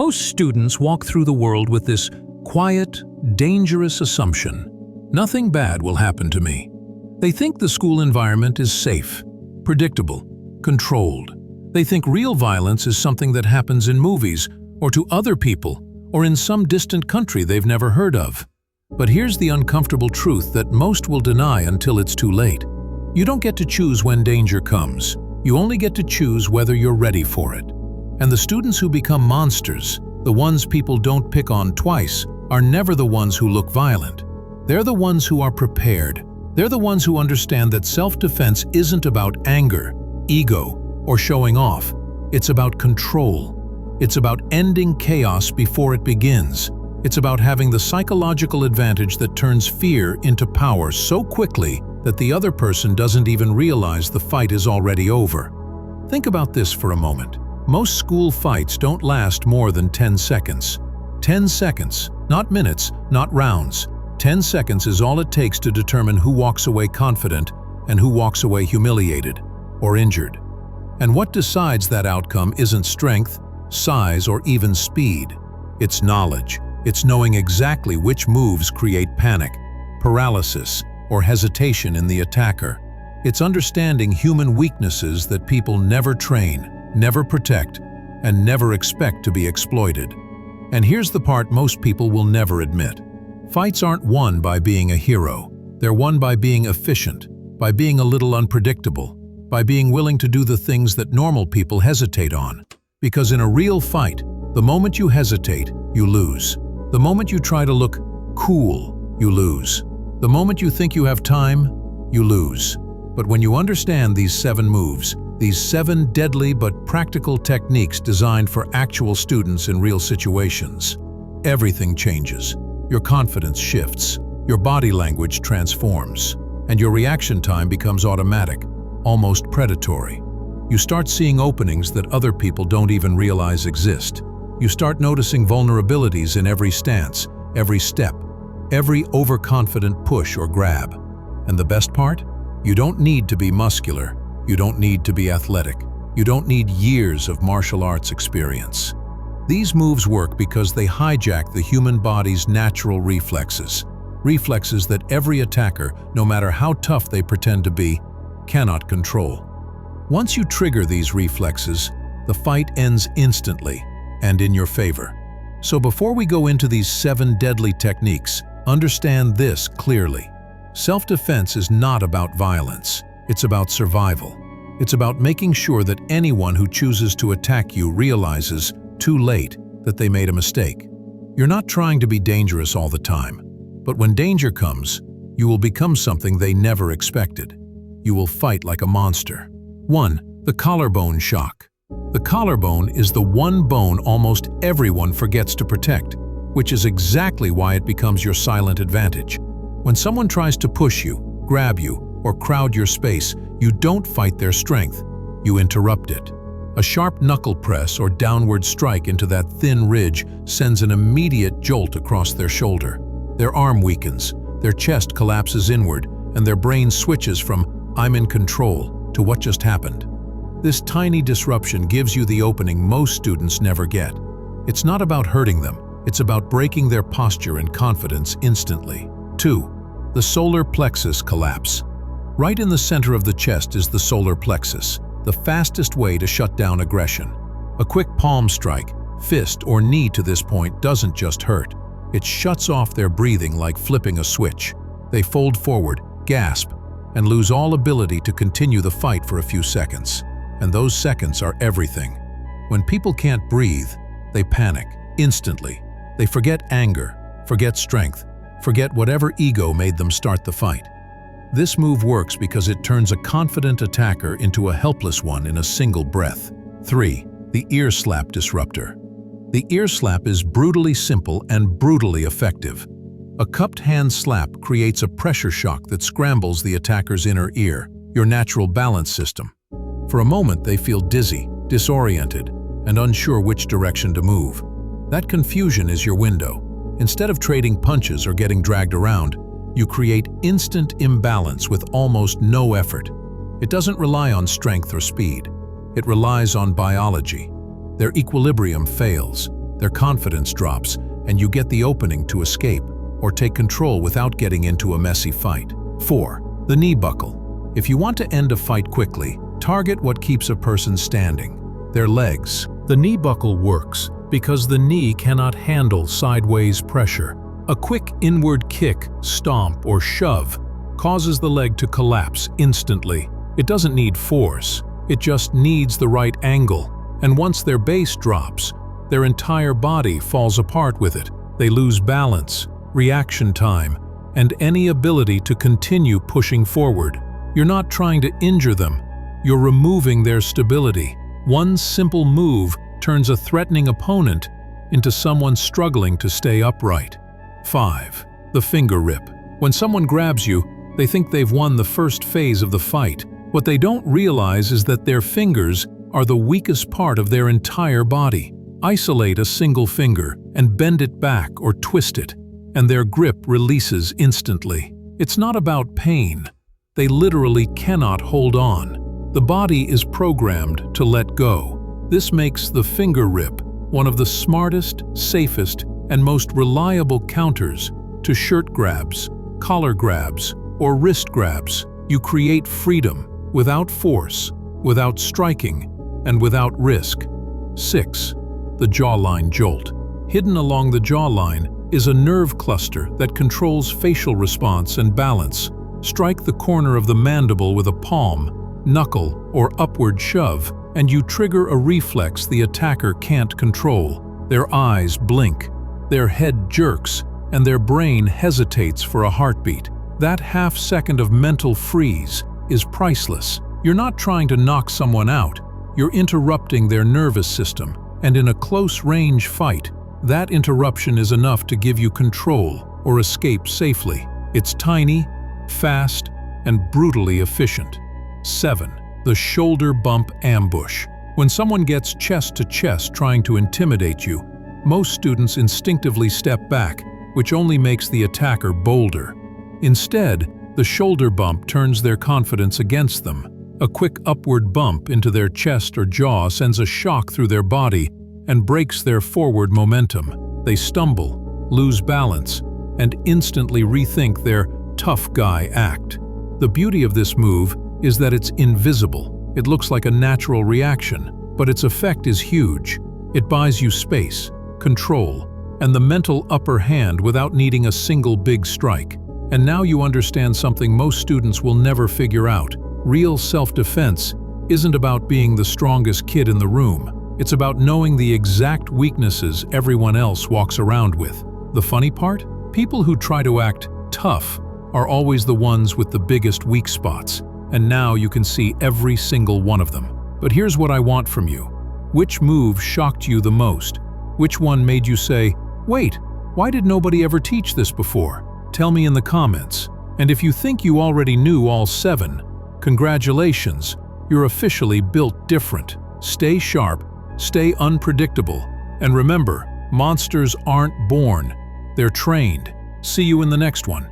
Most students walk through the world with this quiet, dangerous assumption: nothing bad will happen to me. They think the school environment is safe, predictable, controlled. They think real violence is something that happens in movies, or to other people, or in some distant country they've never heard of. But here's the uncomfortable truth that most will deny until it's too late. You don't get to choose when danger comes. You only get to choose whether you're ready for it. And the students who become monsters, the ones people don't pick on twice, are never the ones who look violent. They're the ones who are prepared. They're the ones who understand that self-defense isn't about anger, ego, or showing off. It's about control. It's about ending chaos before it begins. It's about having the psychological advantage that turns fear into power so quickly that the other person doesn't even realize the fight is already over. Think about this for a moment. Most school fights don't last more than 10 seconds. 10 seconds, not minutes, not rounds. 10 seconds is all it takes to determine who walks away confident and who walks away humiliated or injured. And what decides that outcome isn't strength, size, or even speed. It's knowledge. It's knowing exactly which moves create panic, paralysis, or hesitation in the attacker. It's understanding human weaknesses that people never train, never protect, and never expect to be exploited. And here's the part most people will never admit. Fights aren't won by being a hero. They're won by being efficient, by being a little unpredictable, by being willing to do the things that normal people hesitate on. Because in a real fight, the moment you hesitate, you lose. The moment you try to look cool, you lose. The moment you think you have time, you lose. But when you understand these 7 moves, these 7 deadly but practical techniques designed for actual students in real situations, everything changes. Your confidence shifts, your body language transforms, and your reaction time becomes automatic, almost predatory. You start seeing openings that other people don't even realize exist. You start noticing vulnerabilities in every stance, every step, every overconfident push or grab. And the best part? You don't need to be muscular. You don't need to be athletic. You don't need years of martial arts experience. These moves work because they hijack the human body's natural reflexes. Reflexes that every attacker, no matter how tough they pretend to be, cannot control. Once you trigger these reflexes, the fight ends instantly and in your favor. So before we go into these 7 deadly techniques, understand this clearly. Self-defense is not about violence. It's about survival. It's about making sure that anyone who chooses to attack you realizes, too late, that they made a mistake. You're not trying to be dangerous all the time, but when danger comes, you will become something they never expected. You will fight like a monster. 1. The collarbone shock. The collarbone is the one bone almost everyone forgets to protect, which is exactly why it becomes your silent advantage. When someone tries to push you, grab you, or crowd your space, you don't fight their strength, you interrupt it. A sharp knuckle press or downward strike into that thin ridge sends an immediate jolt across their shoulder. Their arm weakens, their chest collapses inward, and their brain switches from "I'm in control" to "what just happened?" This tiny disruption gives you the opening most students never get. It's not about hurting them, it's about breaking their posture and confidence instantly. 2. The solar plexus collapse. Right in the center of the chest is the solar plexus, the fastest way to shut down aggression. A quick palm strike, fist, or knee to this point doesn't just hurt. It shuts off their breathing like flipping a switch. They fold forward, gasp, and lose all ability to continue the fight for a few seconds. And those seconds are everything. When people can't breathe, they panic instantly. They forget anger, forget strength, forget whatever ego made them start the fight. This move works because it turns a confident attacker into a helpless one in a single breath. 3. The ear slap disruptor. The ear slap is brutally simple and brutally effective. A cupped hand slap creates a pressure shock that scrambles the attacker's inner ear, your natural balance system. For a moment, they feel dizzy, disoriented, and unsure which direction to move. That confusion is your window. Instead of trading punches or getting dragged around, you create instant imbalance with almost no effort. It doesn't rely on strength or speed. It relies on biology. Their equilibrium fails. their confidence drops, and you get the opening to escape or take control without getting into a messy fight. 4. The knee buckle. If you want to end a fight quickly, target what keeps a person standing: their legs. The knee buckle works because the knee cannot handle sideways pressure. A quick inward kick, stomp, or shove causes the leg to collapse instantly. It doesn't need force, it just needs the right angle. And once their base drops, their entire body falls apart with it. They lose balance, reaction time, and any ability to continue pushing forward. You're not trying to injure them, you're removing their stability. One simple move turns a threatening opponent into someone struggling to stay upright. 5. The finger rip. When someone grabs you, they think they've won the first phase of the fight. What they don't realize is that their fingers are the weakest part of their entire body. Isolate a single finger and bend it back or twist it, and their grip releases instantly. It's not about pain. They literally cannot hold on. The body is programmed to let go. This makes the finger rip one of the smartest, safest, and most reliable counters to shirt grabs, collar grabs, or wrist grabs. You create freedom without force, without striking, and without risk. 6. The jawline jolt. Hidden along the jawline is a nerve cluster that controls facial response and balance. Strike the corner of the mandible with a palm, knuckle, or upward shove, and you trigger a reflex the attacker can't control. Their eyes blink, their head jerks, and their brain hesitates for a heartbeat. That half second of mental freeze is priceless. You're not trying to knock someone out, you're interrupting their nervous system, and in a close-range fight, that interruption is enough to give you control or escape safely. It's tiny, fast, and brutally efficient. 7. The shoulder bump ambush. When someone gets chest to chest trying to intimidate you, most students instinctively step back, which only makes the attacker bolder. Instead, the shoulder bump turns their confidence against them. A quick upward bump into their chest or jaw sends a shock through their body and breaks their forward momentum. They stumble, lose balance, and instantly rethink their tough guy act. The beauty of this move is that it's invisible. It looks like a natural reaction, but its effect is huge. It buys you space, control, and the mental upper hand without needing a single big strike. And now you understand something most students will never figure out. Real self-defense isn't about being the strongest kid in the room. It's about knowing the exact weaknesses everyone else walks around with. The funny part? People who try to act tough are always the ones with the biggest weak spots. And now you can see every single one of them. But here's what I want from you. Which move shocked you the most? Which one made you say, "Wait, why did nobody ever teach this before?" Tell me in the comments. And if you think you already knew all 7, congratulations, you're officially built different. Stay sharp, stay unpredictable, and remember, monsters aren't born, they're trained. See you in the next one.